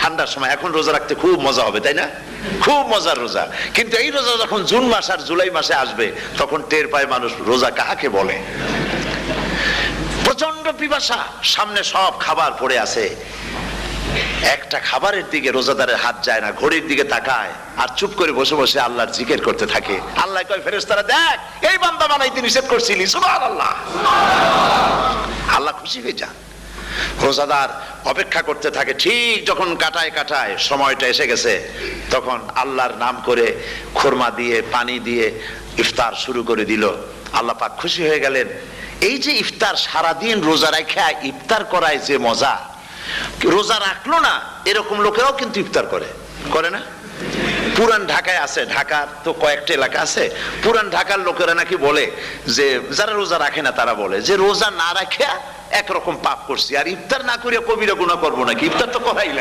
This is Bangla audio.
ঠান্ডার সময়, এখন রোজা রাখতে খুব মজা হবে, তাই না? খুব মজার রোজা। কিন্তু এই রোজা যখন জুন মাস আর জুলাই মাসে আসবে, তখন টের পায় মানুষ রোজা কাহাকে বলে। প্রচন্ড পিপাসা, সামনে সব খাবার পড়ে আছে, একটা খাবারের দিকে রোজাদারের হাত যায় না, ঘড়ির দিকে তাকায় আর চুপ করে বসে বসে আল্লাহর জিকির করতে থাকে। আল্লাহ কয়, ফেরেশতারা দেখ, এই বান্দা বানাইতে নিষেধ করছিলি, সুবহানাল্লাহ। আল্লাহ খুশি হয়ে যান। রোজাদার অপেক্ষা করতে থাকে, ঠিক যখন কাটায় কাটায় সময়টা এসে গেছে, তখন আল্লাহর নাম করে খুরমা দিয়ে পানি দিয়ে ইফতার শুরু করে দিল। আল্লাহ পাক খুশি হয়ে গেলেন। এই যে ইফতার, সারাদিন রোজা রাখা ইফতার করায় যে মজা, রোজা রাখলো না এরকম লোকেরাও কিন্তু ইফতার করে, করে না? পুরান ঢাকায় আছে, ঢাকার তো কয়েকটা এলাকা আছে, পুরান ঢাকার লোকেরা নাকি বলে যে, যারা রোজা রাখে না তারা বলে যে রোজা না রাখে একরকম পাপ করছি, আর ইফতার না করিয়া কবিরা গুনাহ করবো নাকি, ইফতার তো করাই লাগে।